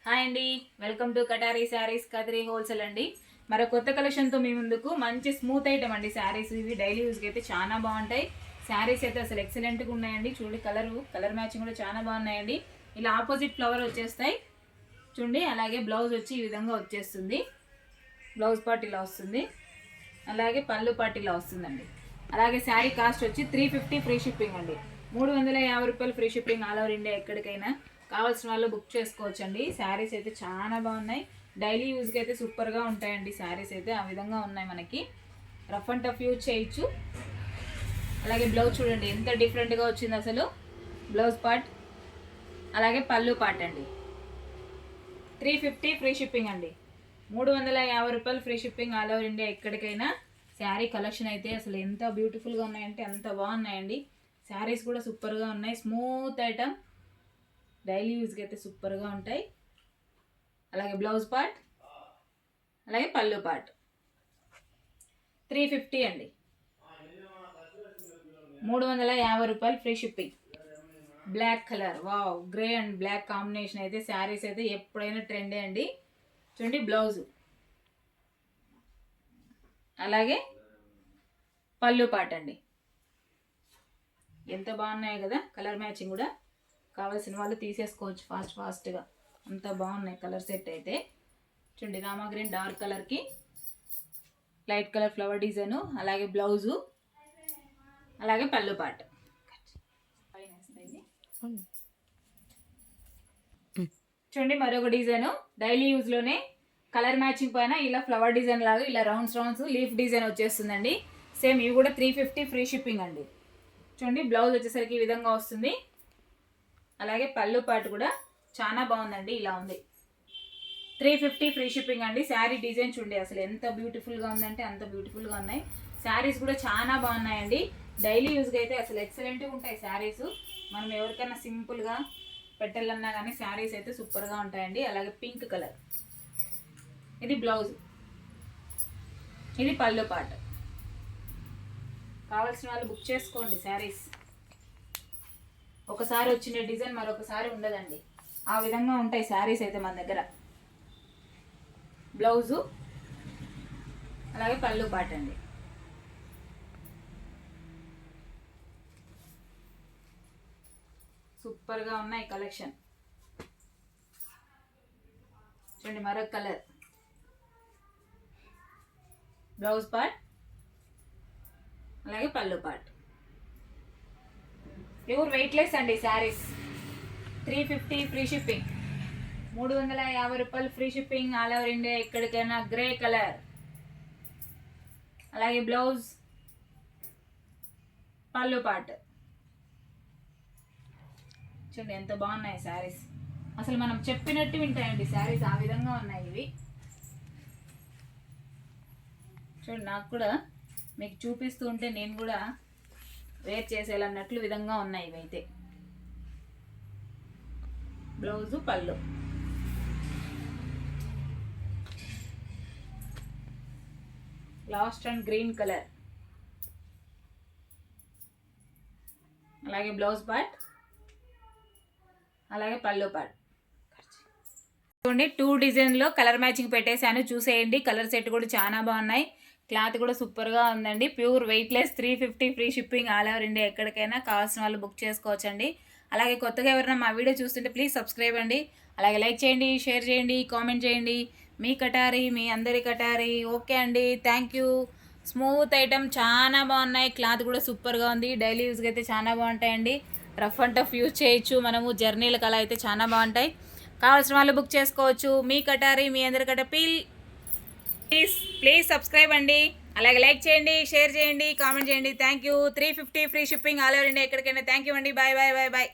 Hi అండి, welcome to కటారీ saris Kadiri wholesale అండి. మరో కొత్త కలెక్షన్తో మీ ముందుకు మంచి స్మూత్ ఐటమ్ అండి. శారీస్ ఇవి డైలీ యూస్కి అయితే చాలా బాగుంటాయి. శారీస్ అయితే అసలు ఎక్సలెంట్గా ఉన్నాయండి. చూడండి, కలర్ మ్యాచింగ్ కూడా చాలా బాగున్నాయండి. ఇలా ఆపోజిట్ ఫ్లవర్ వచ్చేస్తాయి చూడండి. అలాగే బ్లౌజ్ వచ్చి ఈ విధంగా వచ్చేస్తుంది. బ్లౌజ్ పార్ట్ ఇలా వస్తుంది, అలాగే పళ్ళు పార్ట్ ఇలా వస్తుందండి. అలాగే శారీ కాస్ట్ వచ్చి 350 ఫ్రీ షిప్పింగ్ అండి. 350 రూపాయలు free shipping all over India. ఎక్కడికైనా కావాల్సిన వాళ్ళు బుక్ చేసుకోవచ్చండి. శారీస్ అయితే చాలా బాగున్నాయి. డైలీ యూజ్కి అయితే సూపర్గా ఉంటాయండి. శారీస్ అయితే ఆ విధంగా ఉన్నాయి. మనకి రఫ్ అండ్ టఫ్ యూజ్ చేయొచ్చు. అలాగే బ్లౌజ్ చూడండి ఎంత డిఫరెంట్గా వచ్చింది అసలు. బ్లౌజ్ పార్ట్ అలాగే పళ్ళు పార్ట్ అండి. 350 ఫ్రీ షిప్పింగ్ అండి. 350 రూపాయలు free shipping all over India. ఎక్కడికైనా శారీ కలెక్షన్ అయితే అసలు ఎంత బ్యూటిఫుల్గా ఉన్నాయంటే అంత బాగున్నాయండి. శారీస్ కూడా సూపర్గా ఉన్నాయి. స్మూత్ ఐటమ్, డైలీ యూజ్కి అయితే సూపర్గా ఉంటాయి. అలాగే బ్లౌజ్ పార్ట్ అలాగే పళ్ళు పార్ట్ 350 అండి. 350 రూపాయలు free shipping. Black colour, wow, grey and black combination అయితే శారీస్ అయితే ఎప్పుడైనా ట్రెండే అండి. చూడండి బ్లౌజు అలాగే పళ్ళు పార్ట్ అండి. ఎంత బాగున్నాయి కదా, కలర్ మ్యాచింగ్ కూడా. కావాల్సిన వాళ్ళు తీసేసుకోవచ్చు ఫాస్ట్గా. అంత బాగున్నాయి కలర్ సెట్ అయితే. చూడండి, రామా గ్రీన్ డార్క్ కలర్కి లైట్ కలర్ ఫ్లవర్ డిజైను, అలాగే బ్లౌజు అలాగే పళ్ళు పార్ట్. చూడండి మరొక డిజైను, డైలీ యూజ్లోనే కలర్ మ్యాచింగ్ పైన ఇలా ఫ్లవర్ డిజైన్ లాగా ఇలా రౌండ్స్ లీఫ్ డిజైన్ వచ్చేస్తుందండి. సేమ్ ఇవి కూడా 350 ఫ్రీ షిప్పింగ్ అండి. చూడండి బ్లౌజ్ వచ్చేసరికి ఈ విధంగా వస్తుంది. అలాగే పళ్ళు పార్ట్ కూడా చాలా బాగుందండి, ఇలా ఉంది. 350 ఫ్రీ షిప్పింగ్ అండి. శారీ డిజైన్ చూడండి అసలు ఎంత బ్యూటిఫుల్గా ఉందంటే అంత బ్యూటిఫుల్గా ఉన్నాయి. శారీస్ కూడా చాలా బాగున్నాయండి. డైలీ యూజ్గా అయితే అసలు ఎక్సలెంట్గా ఉంటాయి శారీస్. మనం ఎవరికైనా సింపుల్గా పెట్టాలన్నా కానీ శారీస్ అయితే సూపర్గా ఉంటాయండి. అలాగే పింక్ కలర్, ఇది బ్లౌజ్, ఇది పళ్ళు పార్ట్. కావాల్సిన వాళ్ళు బుక్ చేసుకోండి. శారీస్ ఒకసారి వచ్చిన డిజైన్ మరొకసారి ఉండదండి, ఆ విధంగా ఉంటాయి శారీస్ అయితే మన దగ్గర. బ్లౌజు అలాగే పళ్ళు పార్ట్ అండి. సూపర్గా ఉన్నాయి కలెక్షన్. చూడండి మరొక కలర్, బ్లౌజ్ పార్ట్ అలాగే పళ్ళు పార్ట్. ప్యూర్ వెయిట్లెస్ అండి శారీస్. 350 free shipping. 350 రూపాయలు free shipping all over India. ఎక్కడికైనా గ్రే కలర్, అలాగే బ్లౌజ్ పళ్ళు పార్ట్. చూడండి ఎంత బాగున్నాయి శారీస్. అసలు మనం చెప్పినట్టు వింటాయండి శారీస్, ఆ విధంగా ఉన్నాయి ఇవి. చూడండి, నాకు కూడా మీకు చూపిస్తూ ఉంటే నేను కూడా వేర్ చేసేయాలన్నట్లు విధంగా ఉన్నాయి ఇవైతే. బ్లౌజు పళ్ళు, లాస్ట్ అండ్ గ్రీన్ కలర్, అలాగే బ్లౌజ్ పార్ట్ అలాగే పళ్ళు పార్ట్. చూడండి 2 డిజైన్లో కలర్ మ్యాచింగ్ పెట్టేశాను, చూసేయండి. కలర్ సెట్ కూడా చాలా బాగున్నాయి. క్లాత్ కూడా సూపర్గా ఉందండి. Pure weightless. 350 free shipping all over India. ఎక్కడికైనా కావాల్సిన వాళ్ళు బుక్ చేసుకోవచ్చండి. అలాగే కొత్తగా ఎవరైనా మా వీడియో చూస్తుంటే ప్లీజ్ సబ్స్క్రైబ్ అండి. అలాగే లైక్ చేయండి, షేర్ చేయండి, కామెంట్ చేయండి. మీ కటారీ, మీ అందరి కటారీ. ఓకే అండి, థ్యాంక్ యూ. స్మూత్ ఐటమ్ చాలా బాగున్నాయి. క్లాత్ కూడా సూపర్గా ఉంది. డైలీ యూజ్కి అయితే చాలా బాగుంటాయండి. రఫ్ అండ్ టఫ్ యూజ్ చేయొచ్చు మనము. జర్నీలకు అలా అయితే చాలా బాగుంటాయి. కావాల్సిన వాళ్ళు బుక్ చేసుకోవచ్చు. మీ కటారీ, మీ అందరి కటారీ. ప్లీజ్ సబ్స్క్రైబ్ అండి. అలాగే లైక్ చేయండి, షేర్ చేయండి, కామెంట్ చేయండి. Thank you. 350 free shipping all over India. ఎక్కడికైనా. థ్యాంక్ యూ అండి. Bye bye bye bye.